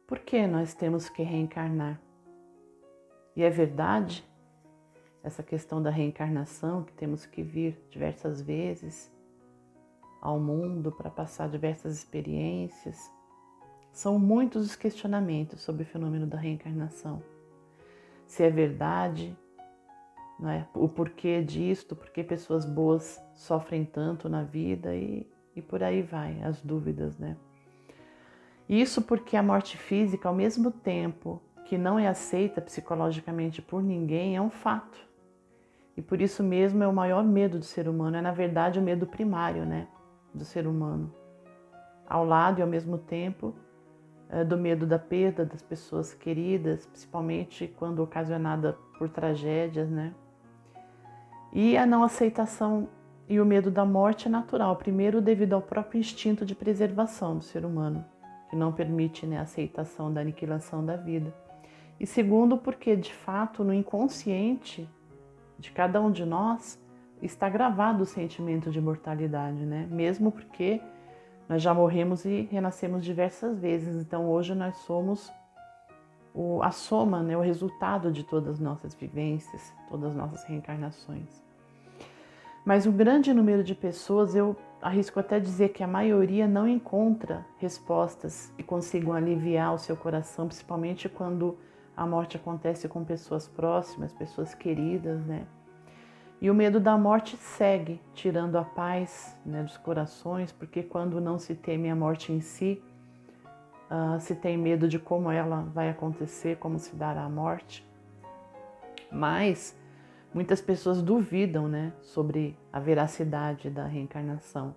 por que nós temos que reencarnar? E é verdade essa questão da reencarnação, que temos que vir diversas vezes ao mundo para passar diversas experiências. São muitos os questionamentos sobre o fenômeno da reencarnação. Se é verdade, não é? O porquê disto, por que pessoas boas sofrem tanto na vida e por aí vai, as dúvidas, né? Isso porque a morte física, ao mesmo tempo que não é aceita psicologicamente por ninguém, é um fato. E por isso mesmo é o maior medo do ser humano, é na verdade o medo primário, né, do ser humano. Ao lado e ao mesmo tempo do medo da perda das pessoas queridas, principalmente quando ocasionada por tragédias, né? E a não aceitação e o medo da morte é natural, primeiro devido ao próprio instinto de preservação do ser humano, que não permite, né, a aceitação da aniquilação da vida. E segundo, porque de fato no inconsciente de cada um de nós está gravado o sentimento de mortalidade, né? Mesmo porque nós já morremos e renascemos diversas vezes, então hoje nós somos a soma, né? O resultado de todas as nossas vivências, todas as nossas reencarnações. Mas um grande número de pessoas, eu arrisco até dizer que a maioria não encontra respostas que consigam aliviar o seu coração, principalmente quando a morte acontece com pessoas próximas, pessoas queridas, né? E o medo da morte segue, tirando a paz, né, dos corações, porque quando não se teme a morte em si, se tem medo de como ela vai acontecer, como se dará a morte. Mas muitas pessoas duvidam, né, sobre a veracidade da reencarnação,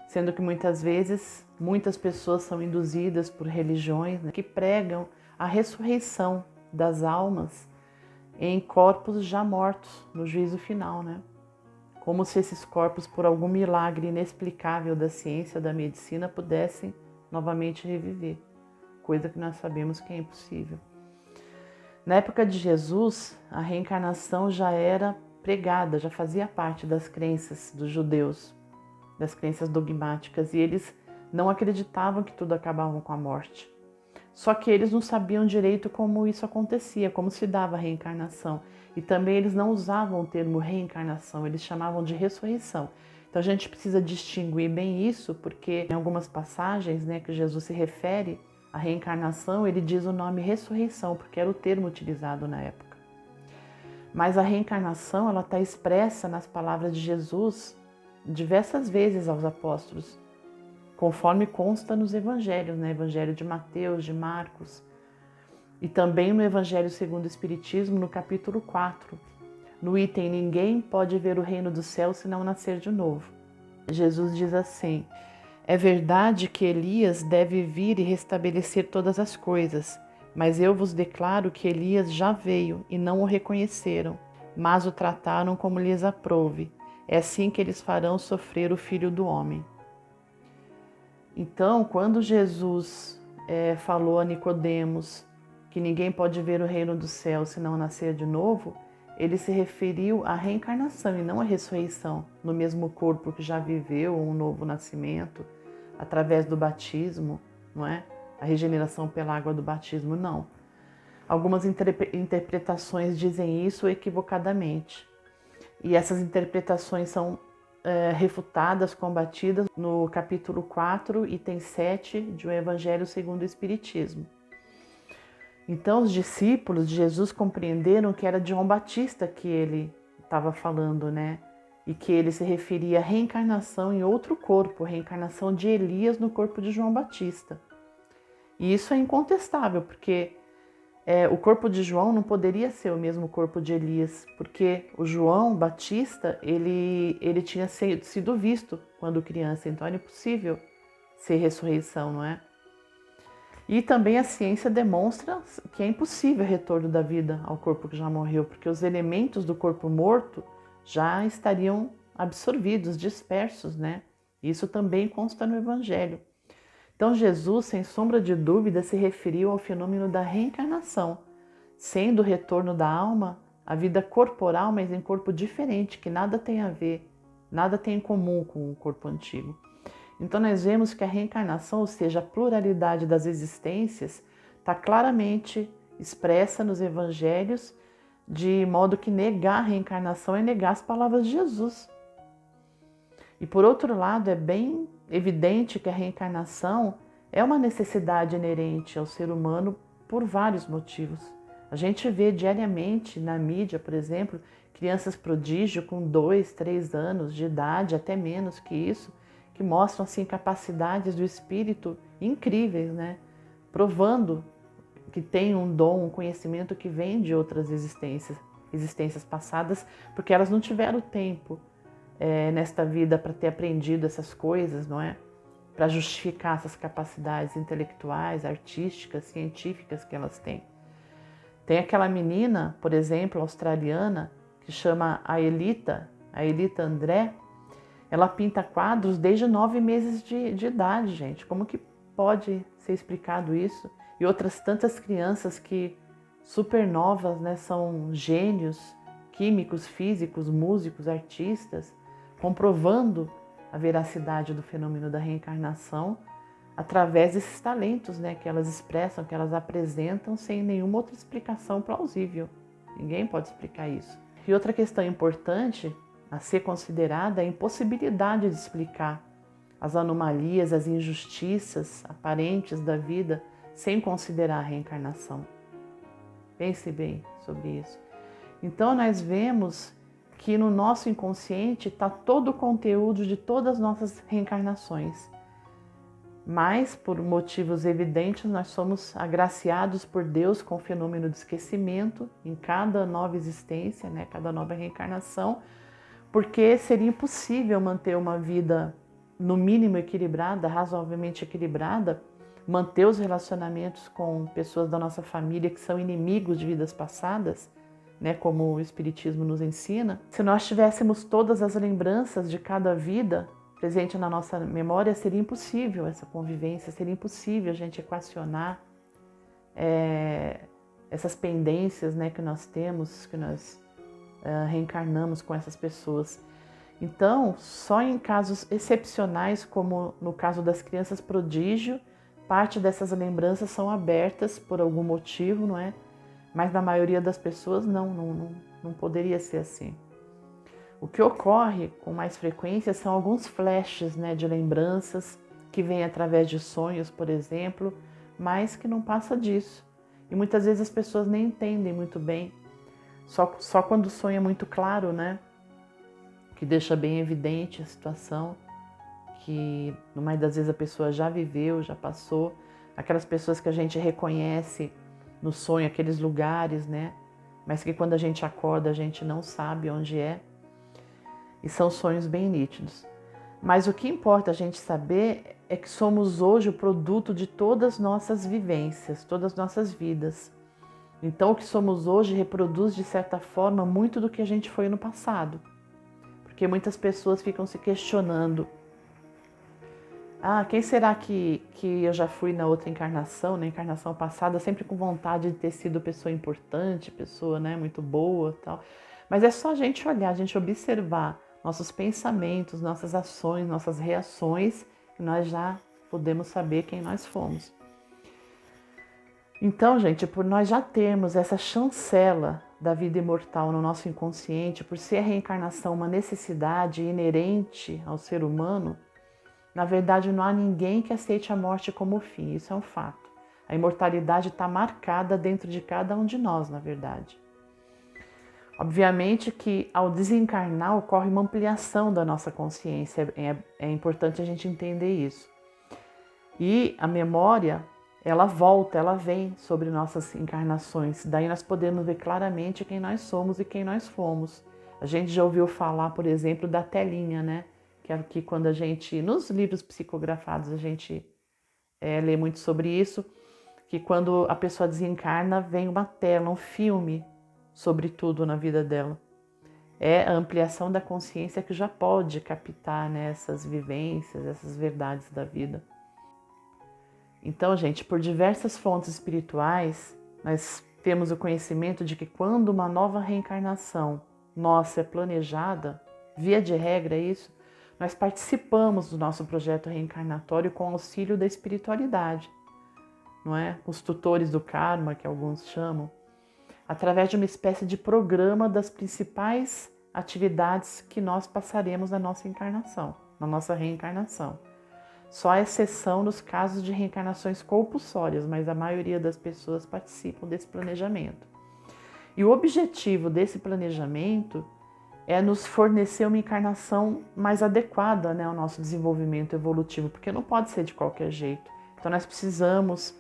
sendo que muitas vezes muitas pessoas são induzidas por religiões, né, que pregam a ressurreição das almas em corpos já mortos no juízo final, né? Como se esses corpos, por algum milagre inexplicável da ciência, da medicina, pudessem novamente reviver, coisa que nós sabemos que é impossível. Na época de Jesus, a reencarnação já era pregada, já fazia parte das crenças dos judeus, das crenças dogmáticas, e eles não acreditavam que tudo acabava com a morte. Só que eles não sabiam direito como isso acontecia, como se dava a reencarnação. E também eles não usavam o termo reencarnação, eles chamavam de ressurreição. Então a gente precisa distinguir bem isso, porque em algumas passagens, né, que Jesus se refere à reencarnação, ele diz o nome ressurreição, porque era o termo utilizado na época. Mas a reencarnação, ela está expressa nas palavras de Jesus diversas vezes aos apóstolos, conforme consta nos evangelhos, né? Evangelho de Mateus, de Marcos, e também no Evangelho segundo o Espiritismo, no capítulo 4, no item ninguém pode ver o reino do céu se não nascer de novo. Jesus diz assim: é verdade que Elias deve vir e restabelecer todas as coisas, mas eu vos declaro que Elias já veio e não o reconheceram, mas o trataram como lhes aprouve. É assim que eles farão sofrer o Filho do Homem. Então, quando Jesus falou a Nicodemos que ninguém pode ver o reino do céu se não nascer de novo, ele se referiu à reencarnação e não à ressurreição, no mesmo corpo que já viveu um novo nascimento, através do batismo, não é? A regeneração pela água do batismo, não. Algumas interpretações dizem isso equivocadamente. E essas interpretações são refutadas, combatidas no capítulo 4, item 7 de O Evangelho segundo o Espiritismo. Então os discípulos de Jesus compreenderam que era de João Batista que ele estava falando, né? E que ele se referia à reencarnação em outro corpo, a reencarnação de Elias no corpo de João Batista. E isso é incontestável, porque o corpo de João não poderia ser o mesmo corpo de Elias, porque o João Batista, ele tinha sido visto quando criança, então era impossível ser ressurreição, não é? E também a ciência demonstra que é impossível o retorno da vida ao corpo que já morreu, porque os elementos do corpo morto já estariam absorvidos, dispersos, né? Isso também consta no Evangelho. Então Jesus, sem sombra de dúvida, se referiu ao fenômeno da reencarnação, sendo o retorno da alma a vida corporal, mas em corpo diferente, que nada tem a ver, nada tem em comum com o corpo antigo. Então nós vemos que a reencarnação, ou seja, a pluralidade das existências, está claramente expressa nos evangelhos, de modo que negar a reencarnação é negar as palavras de Jesus. E por outro lado, é bem evidente que a reencarnação é uma necessidade inerente ao ser humano por vários motivos. A gente vê diariamente na mídia, por exemplo, crianças prodígio com 2, 3 anos de idade, até menos que isso, que mostram assim capacidades do espírito incríveis, né? Provando que tem um dom, um conhecimento que vem de outras existências passadas, porque elas não tiveram tempo nesta vida para ter aprendido essas coisas, não é? Para justificar essas capacidades intelectuais, artísticas, científicas que elas têm. Tem aquela menina, por exemplo, australiana, que chama a Elita André. Ela pinta quadros desde 9 meses de idade, gente. Como que pode ser explicado isso? E outras tantas crianças que, super novas, né, são gênios químicos, físicos, músicos, artistas, comprovando a veracidade do fenômeno da reencarnação através desses talentos, né, que elas expressam, que elas apresentam sem nenhuma outra explicação plausível. Ninguém pode explicar isso. E outra questão importante a ser considerada é a impossibilidade de explicar as anomalias, as injustiças aparentes da vida sem considerar a reencarnação. Pense bem sobre isso. Então nós vemos que no nosso inconsciente está todo o conteúdo de todas as nossas reencarnações. Mas, por motivos evidentes, nós somos agraciados por Deus com o fenômeno do esquecimento em cada nova existência, né, cada nova reencarnação, porque seria impossível manter uma vida no mínimo equilibrada, razoavelmente equilibrada, manter os relacionamentos com pessoas da nossa família que são inimigos de vidas passadas, né, como o Espiritismo nos ensina. Se nós tivéssemos todas as lembranças de cada vida presente na nossa memória, seria impossível essa convivência, seria impossível a gente equacionar essas pendências, né, que nós temos, que nós reencarnamos com essas pessoas. Então, só em casos excepcionais, como no caso das crianças prodígio, parte dessas lembranças são abertas por algum motivo, não é? Mas na maioria das pessoas não poderia ser assim. O que ocorre com mais frequência são alguns flashes, né, de lembranças que vêm através de sonhos, por exemplo, mas que não passa disso. E muitas vezes as pessoas nem entendem muito bem, só quando o sonho é muito claro, né, que deixa bem evidente a situação, que no mais das vezes a pessoa já viveu, já passou, aquelas pessoas que a gente reconhece no sonho, aqueles lugares, né, mas que quando a gente acorda a gente não sabe onde é. E são sonhos bem nítidos. Mas o que importa a gente saber é que somos hoje o produto de todas as nossas vivências, todas as nossas vidas. Então o que somos hoje reproduz de certa forma muito do que a gente foi no passado. Porque muitas pessoas ficam se questionando: quem será que eu já fui na outra encarnação, na encarnação passada, sempre com vontade de ter sido pessoa importante, pessoa, né, muito boa, tal. Mas é só a gente olhar, a gente observar nossos pensamentos, nossas ações, nossas reações, que nós já podemos saber quem nós fomos. Então, gente, por nós já termos essa chancela da vida imortal no nosso inconsciente, por ser a reencarnação uma necessidade inerente ao ser humano, na verdade não há ninguém que aceite a morte como fim, isso é um fato. A imortalidade está marcada dentro de cada um de nós, na verdade. Obviamente que ao desencarnar ocorre uma ampliação da nossa consciência, é importante a gente entender isso. E a memória, ela volta, ela vem sobre nossas encarnações, daí nós podemos ver claramente quem nós somos e quem nós fomos. A gente já ouviu falar, por exemplo, da telinha, né? Que é que quando a gente, nos livros psicografados, a gente lê muito sobre isso, que quando a pessoa desencarna, vem uma tela, um filme sobre tudo na vida dela. É a ampliação da consciência que já pode captar, né, essas vivências, essas verdades da vida. Então, gente, por diversas fontes espirituais, nós temos o conhecimento de que quando uma nova reencarnação nossa é planejada, via de regra é isso, nós participamos do nosso projeto reencarnatório com auxílio da espiritualidade. não é? Os tutores do karma, que alguns chamam, através de uma espécie de programa das principais atividades que nós passaremos na nossa encarnação, na nossa reencarnação. Só a exceção nos casos de reencarnações compulsórias, mas a maioria das pessoas participam desse planejamento. E o objetivo desse planejamento é nos fornecer uma encarnação mais adequada, né, ao nosso desenvolvimento evolutivo, porque não pode ser de qualquer jeito. Então nós precisamos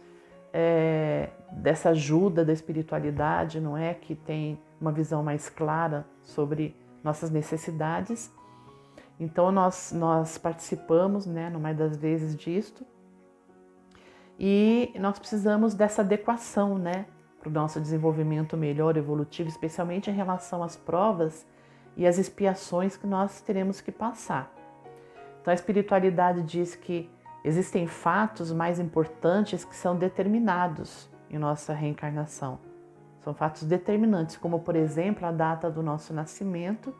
dessa ajuda da espiritualidade, não é, que tem uma visão mais clara sobre nossas necessidades. Então nós participamos, né, no mais das vezes disto, e nós precisamos dessa adequação, né, para o nosso desenvolvimento melhor evolutivo, especialmente em relação às provas e às expiações que nós teremos que passar. Então a espiritualidade diz que existem fatos mais importantes que são determinados em nossa reencarnação. São fatos determinantes, como por exemplo a data do nosso nascimento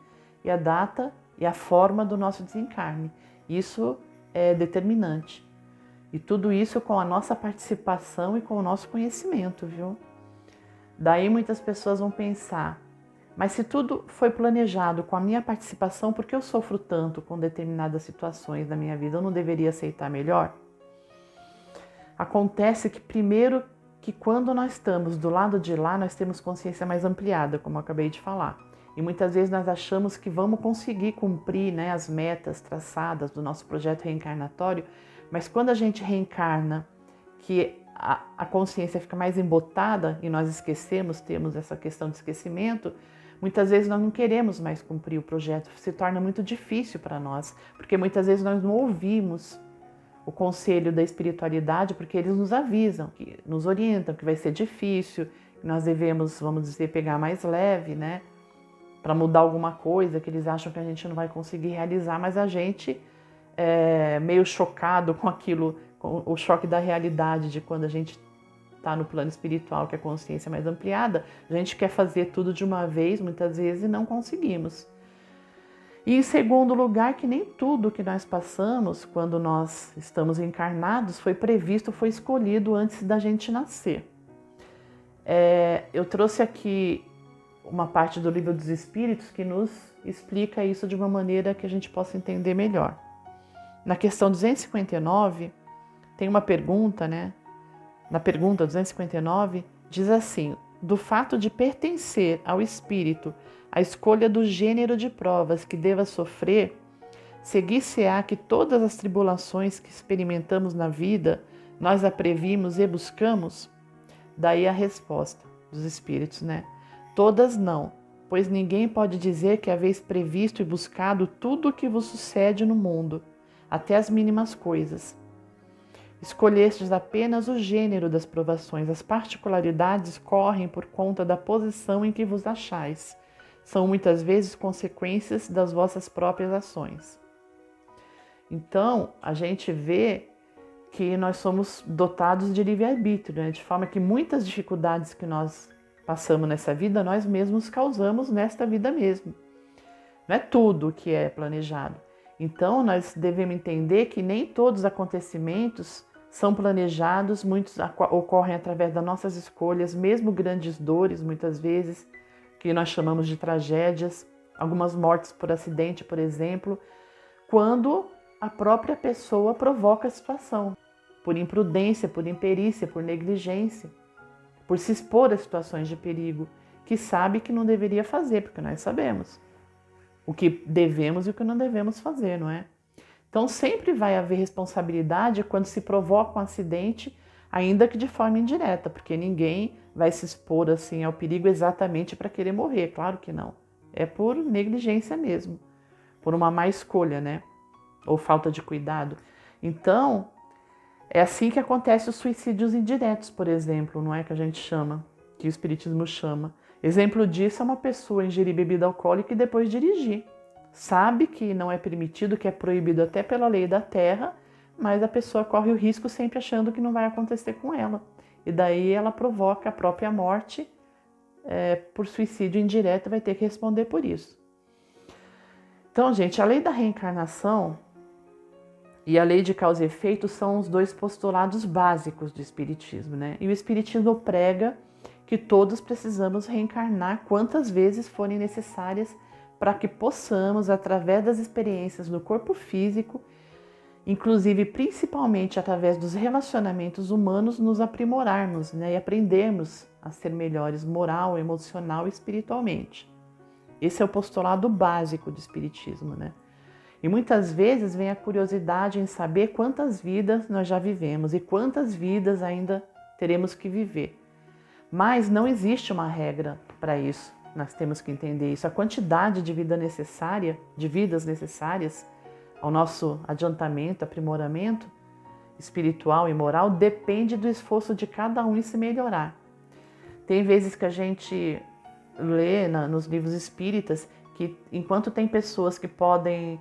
e a data e a forma do nosso desencarne. Isso é determinante. E tudo isso com a nossa participação e com o nosso conhecimento, viu? Daí muitas pessoas vão pensar, mas se tudo foi planejado com a minha participação, por que eu sofro tanto com determinadas situações da minha vida? Eu não deveria aceitar melhor? Acontece que primeiro que quando nós estamos do lado de lá, nós temos consciência mais ampliada, como eu acabei de falar. E muitas vezes nós achamos que vamos conseguir cumprir, né, as metas traçadas do nosso projeto reencarnatório, mas quando a gente reencarna, que a consciência fica mais embotada e nós esquecemos, temos essa questão de esquecimento, muitas vezes nós não queremos mais cumprir o projeto, se torna muito difícil para nós, porque muitas vezes nós não ouvimos o conselho da espiritualidade, porque eles nos avisam, que nos orientam que vai ser difícil, que nós devemos, vamos dizer, pegar mais leve, né, para mudar alguma coisa que eles acham que a gente não vai conseguir realizar, mas a gente é meio chocado com aquilo, com o choque da realidade de quando a gente está no plano espiritual, que é a consciência mais ampliada, a gente quer fazer tudo de uma vez, muitas vezes, e não conseguimos. E em segundo lugar, que nem tudo que nós passamos quando nós estamos encarnados foi previsto, foi escolhido antes da gente nascer. Eu trouxe aqui uma parte do Livro dos Espíritos que nos explica isso de uma maneira que a gente possa entender melhor. Na questão 259, tem uma pergunta, né? Na pergunta 259, diz assim: do fato de pertencer ao espírito a escolha do gênero de provas que deva sofrer, seguir-se-á que todas as tribulações que experimentamos na vida, nós a previmos e buscamos? Daí a resposta dos espíritos, né? Todas não, pois ninguém pode dizer que haveis previsto e buscado tudo o que vos sucede no mundo, até as mínimas coisas. Escolhestes apenas o gênero das provações, as particularidades correm por conta da posição em que vos achais. São muitas vezes consequências das vossas próprias ações. Então, a gente vê que nós somos dotados de livre-arbítrio, né? De forma que muitas dificuldades que nós passamos nessa vida, nós mesmos causamos nesta vida mesmo. Não é tudo que é planejado. Então, nós devemos entender que nem todos os acontecimentos são planejados, muitos ocorrem através das nossas escolhas, mesmo grandes dores, muitas vezes, que nós chamamos de tragédias, algumas mortes por acidente, por exemplo, quando a própria pessoa provoca a situação, por imprudência, por imperícia, por negligência, por se expor a situações de perigo, que sabe que não deveria fazer, porque nós sabemos o que devemos e o que não devemos fazer, não é? Então sempre vai haver responsabilidade quando se provoca um acidente, ainda que de forma indireta, porque ninguém vai se expor assim ao perigo exatamente para querer morrer, claro que não. É por negligência mesmo, por uma má escolha, né? Ou falta de cuidado. Então, é assim que acontecem os suicídios indiretos, por exemplo, não é que a gente chama, que o espiritismo chama. Exemplo disso é uma pessoa ingerir bebida alcoólica e depois dirigir. Sabe que não é permitido, que é proibido até pela lei da terra, mas a pessoa corre o risco sempre achando que não vai acontecer com ela. E daí ela provoca a própria morte por suicídio indireto e vai ter que responder por isso. Então, gente, a lei da reencarnação E a lei de causa e efeito são os dois postulados básicos do Espiritismo, né? E o Espiritismo prega que todos precisamos reencarnar quantas vezes forem necessárias para que possamos, através das experiências no corpo físico, inclusive principalmente através dos relacionamentos humanos, nos aprimorarmos, né? E aprendermos a ser melhores moral, emocional e espiritualmente. Esse é o postulado básico do Espiritismo, né? E muitas vezes vem a curiosidade em saber quantas vidas nós já vivemos e quantas vidas ainda teremos que viver. Mas não existe uma regra para isso. Nós temos que entender isso. A quantidade de vidas necessárias ao nosso adiantamento, aprimoramento espiritual e moral depende do esforço de cada um em se melhorar. Tem vezes que a gente lê nos livros espíritas que enquanto tem pessoas que podem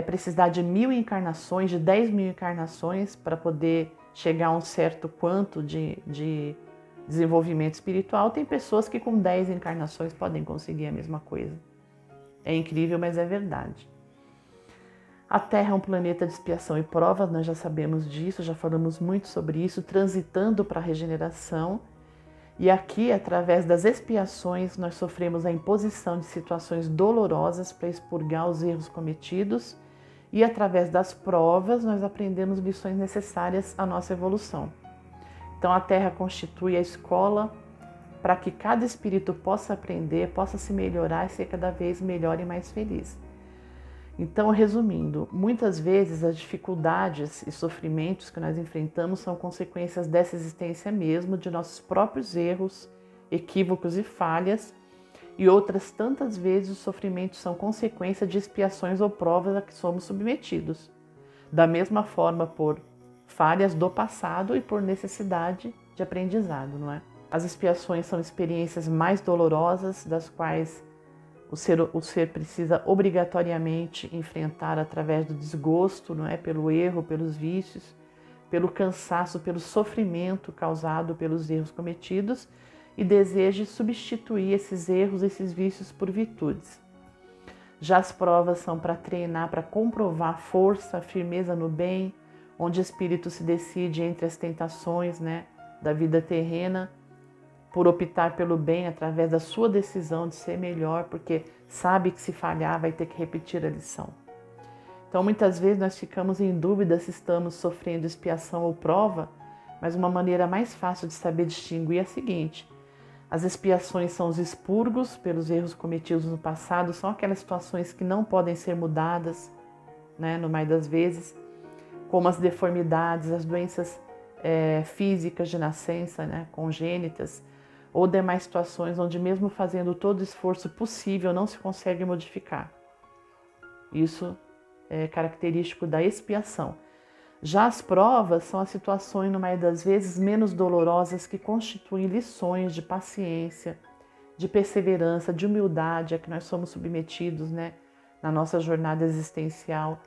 precisar de 1000 encarnações, de 10.000 encarnações para poder chegar a um certo quanto de desenvolvimento espiritual, tem pessoas que com 10 encarnações podem conseguir a mesma coisa. É incrível, mas é verdade. A Terra é um planeta de expiação e prova, nós já sabemos disso, já falamos muito sobre isso, transitando para a regeneração. E aqui, através das expiações, nós sofremos a imposição de situações dolorosas para expurgar os erros cometidos e, através das provas, nós aprendemos lições necessárias à nossa evolução. Então, a Terra constitui a escola para que cada espírito possa aprender, possa se melhorar e ser cada vez melhor e mais feliz. Então, resumindo, muitas vezes as dificuldades e sofrimentos que nós enfrentamos são consequências dessa existência mesmo, de nossos próprios erros, equívocos e falhas, e outras tantas vezes os sofrimentos são consequência de expiações ou provas a que somos submetidos. Da mesma forma, por falhas do passado e por necessidade de aprendizado, não é? As expiações são experiências mais dolorosas, das quais o ser precisa obrigatoriamente enfrentar através do desgosto, não é? Pelo erro, pelos vícios, pelo cansaço, pelo sofrimento causado pelos erros cometidos e deseja substituir esses erros, esses vícios por virtudes. Já as provas são para treinar, para comprovar força, firmeza no bem, onde o espírito se decide entre as tentações, né, da vida terrena, por optar pelo bem através da sua decisão de ser melhor, porque sabe que se falhar vai ter que repetir a lição. Então muitas vezes nós ficamos em dúvida se estamos sofrendo expiação ou prova, mas uma maneira mais fácil de saber distinguir é a seguinte: as expiações são os expurgos pelos erros cometidos no passado, são aquelas situações que não podem ser mudadas, né, no mais das vezes, como as deformidades, as doenças físicas de nascença, né, congênitas, ou demais situações onde mesmo fazendo todo o esforço possível não se consegue modificar. Isso é característico da expiação. Já as provas são as situações, no meio das vezes, menos dolorosas que constituem lições de paciência, de perseverança, de humildade a que nós somos submetidos, né, na nossa jornada existencial,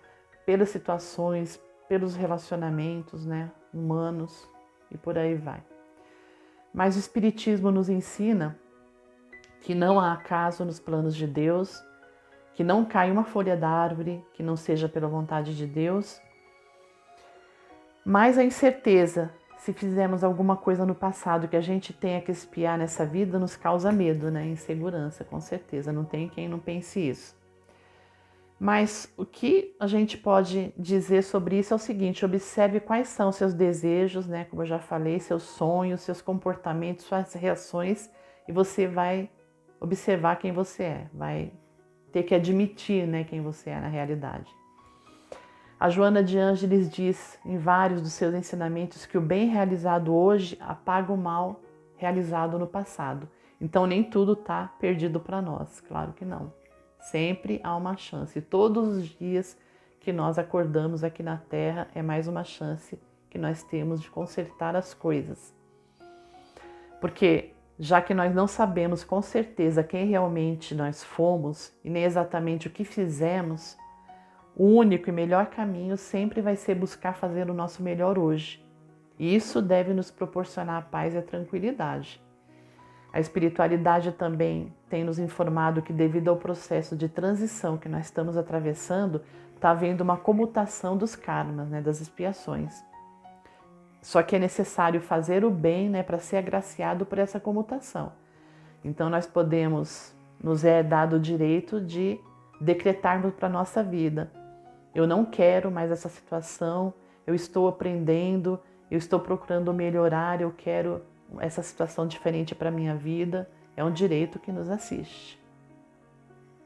pelas situações, pelos relacionamentos, né, humanos e por aí vai. Mas o Espiritismo nos ensina que não há acaso nos planos de Deus, que não cai uma folha da árvore que não seja pela vontade de Deus. Mas a incerteza, se fizermos alguma coisa no passado que a gente tenha que expiar nessa vida, nos causa medo, né? Insegurança, com certeza. Não tem quem não pense isso. Mas o que a gente pode dizer sobre isso é o seguinte: observe quais são seus desejos, né? Como eu já falei, seus sonhos, seus comportamentos, suas reações, e você vai observar quem você é, vai ter que admitir, né, quem você é na realidade. A Joana de Ângeles diz em vários dos seus ensinamentos que o bem realizado hoje apaga o mal realizado no passado. Então nem tudo está perdido para nós, claro que não. Sempre há uma chance. Todos os dias que nós acordamos aqui na Terra é mais uma chance que nós temos de consertar as coisas. Porque já que nós não sabemos com certeza quem realmente nós fomos e nem exatamente o que fizemos, o único e melhor caminho sempre vai ser buscar fazer o nosso melhor hoje. E isso deve nos proporcionar a paz e a tranquilidade. A espiritualidade também tem nos informado que, devido ao processo de transição que nós estamos atravessando, está havendo uma comutação dos karmas, né, das expiações. Só que é necessário fazer o bem, né, para ser agraciado por essa comutação. Então nós podemos, nos é dado o direito de decretarmos para a nossa vida: eu não quero mais essa situação, eu estou aprendendo, eu estou procurando melhorar, eu quero essa situação diferente para a minha vida. É um direito que nos assiste.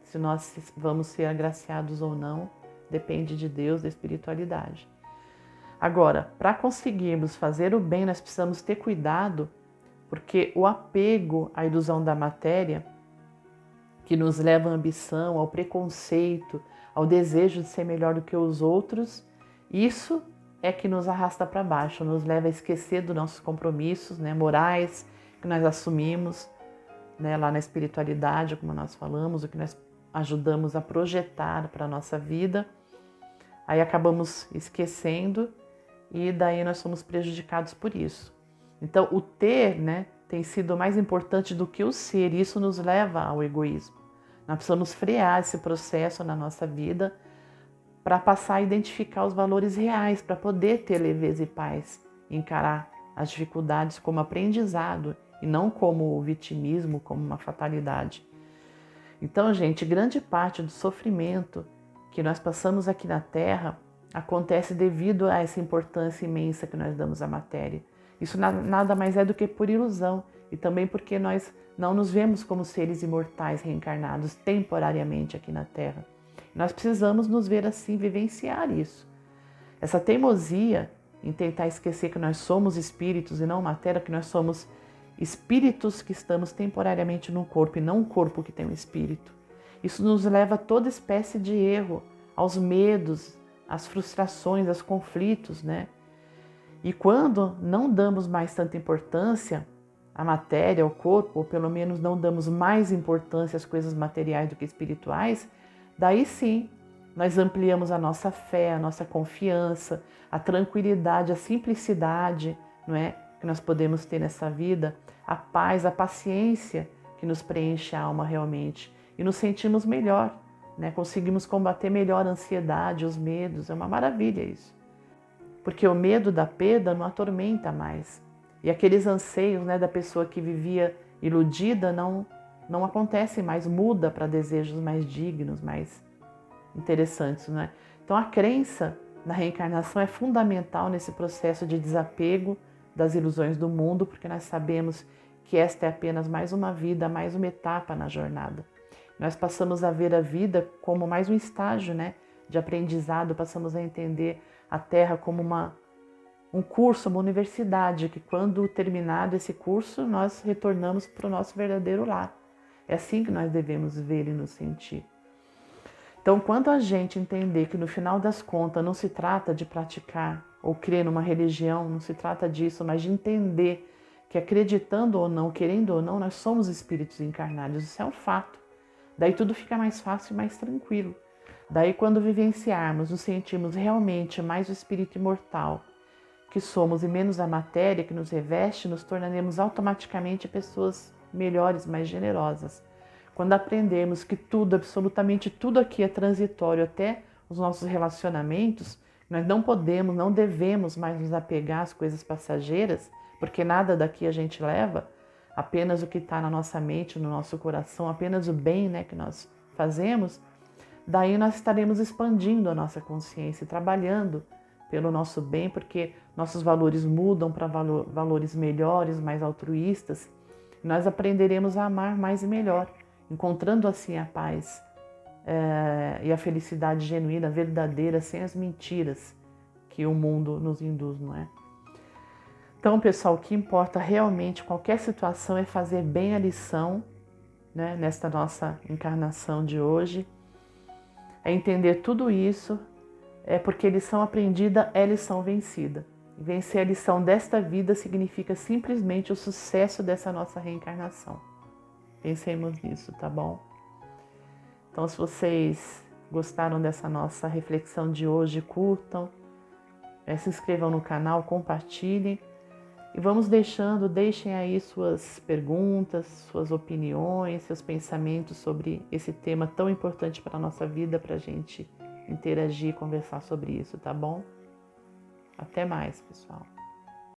Se nós vamos ser agraciados ou não, depende de Deus, da espiritualidade. Agora, para conseguirmos fazer o bem, nós precisamos ter cuidado, porque o apego à ilusão da matéria, que nos leva à ambição, ao preconceito, ao desejo de ser melhor do que os outros, isso é que nos arrasta para baixo, nos leva a esquecer dos nossos compromissos, né, morais que nós assumimos, né, lá na espiritualidade, como nós falamos, o que nós ajudamos a projetar para a nossa vida. Aí acabamos esquecendo e daí nós somos prejudicados por isso. Então o ter, né, tem sido mais importante do que o ser, e isso nos leva ao egoísmo. Nós precisamos frear esse processo na nossa vida para passar a identificar os valores reais, para poder ter leveza e paz, encarar as dificuldades como aprendizado e não como vitimismo, como uma fatalidade. Então, gente, grande parte do sofrimento que nós passamos aqui na Terra acontece devido a essa importância imensa que nós damos à matéria. Isso nada mais é do que por ilusão, e também porque nós não nos vemos como seres imortais reencarnados temporariamente aqui na Terra. Nós precisamos nos ver assim, vivenciar isso. Essa teimosia em tentar esquecer que nós somos espíritos e não matéria, que nós somos espíritos que estamos temporariamente no corpo e não um corpo que tem um espírito. Isso nos leva a toda espécie de erro, aos medos, às frustrações, aos conflitos, né? E quando não damos mais tanta importância à matéria, ao corpo, ou pelo menos não damos mais importância às coisas materiais do que espirituais, daí sim nós ampliamos a nossa fé, a nossa confiança, a tranquilidade, a simplicidade, não é, que nós podemos ter nessa vida, a paz, a paciência que nos preenche a alma realmente, e nos sentimos melhor, né? Conseguimos combater melhor a ansiedade, os medos. É uma maravilha isso. Porque o medo da perda não atormenta mais. E aqueles anseios, né, da pessoa que vivia iludida não acontecem mais, muda para desejos mais dignos, mais interessantes, né? Então a crença na reencarnação é fundamental nesse processo de desapego das ilusões do mundo, porque nós sabemos que esta é apenas mais uma vida, mais uma etapa na jornada. Nós passamos a ver a vida como mais um estágio, né, de aprendizado, passamos a entender a Terra como um curso, uma universidade, que quando terminado esse curso, nós retornamos para o nosso verdadeiro lar. É assim que nós devemos ver e nos sentir. Então, quando a gente entender que no final das contas não se trata de praticar ou crer numa religião, não se trata disso, mas de entender que acreditando ou não, querendo ou não, nós somos espíritos encarnados, isso é um fato. Daí tudo fica mais fácil e mais tranquilo. Daí quando vivenciarmos, nos sentirmos realmente mais o espírito imortal que somos e menos a matéria que nos reveste, nos tornaremos automaticamente pessoas melhores, mais generosas. Quando aprendermos que tudo, absolutamente tudo aqui é transitório, até os nossos relacionamentos, nós não podemos, não devemos mais nos apegar às coisas passageiras, porque nada daqui a gente leva, apenas o que está na nossa mente, no nosso coração, apenas o bem, né, que nós fazemos, daí nós estaremos expandindo a nossa consciência, trabalhando pelo nosso bem, porque nossos valores mudam para valores melhores, mais altruístas, e nós aprenderemos a amar mais e melhor, encontrando assim a paz e a felicidade genuína, verdadeira, sem as mentiras que o mundo nos induz, não é? Então, pessoal, o que importa realmente, qualquer situação, é fazer bem a lição, né, nesta nossa encarnação de hoje, é entender tudo isso, porque lição aprendida é lição vencida. E vencer a lição desta vida significa simplesmente o sucesso dessa nossa reencarnação. Pensemos nisso, tá bom? Então, se vocês gostaram dessa nossa reflexão de hoje, curtam, se inscrevam no canal, compartilhem. E vamos deixem aí suas perguntas, suas opiniões, seus pensamentos sobre esse tema tão importante para a nossa vida, para a gente interagir, conversar sobre isso, tá bom? Até mais, pessoal.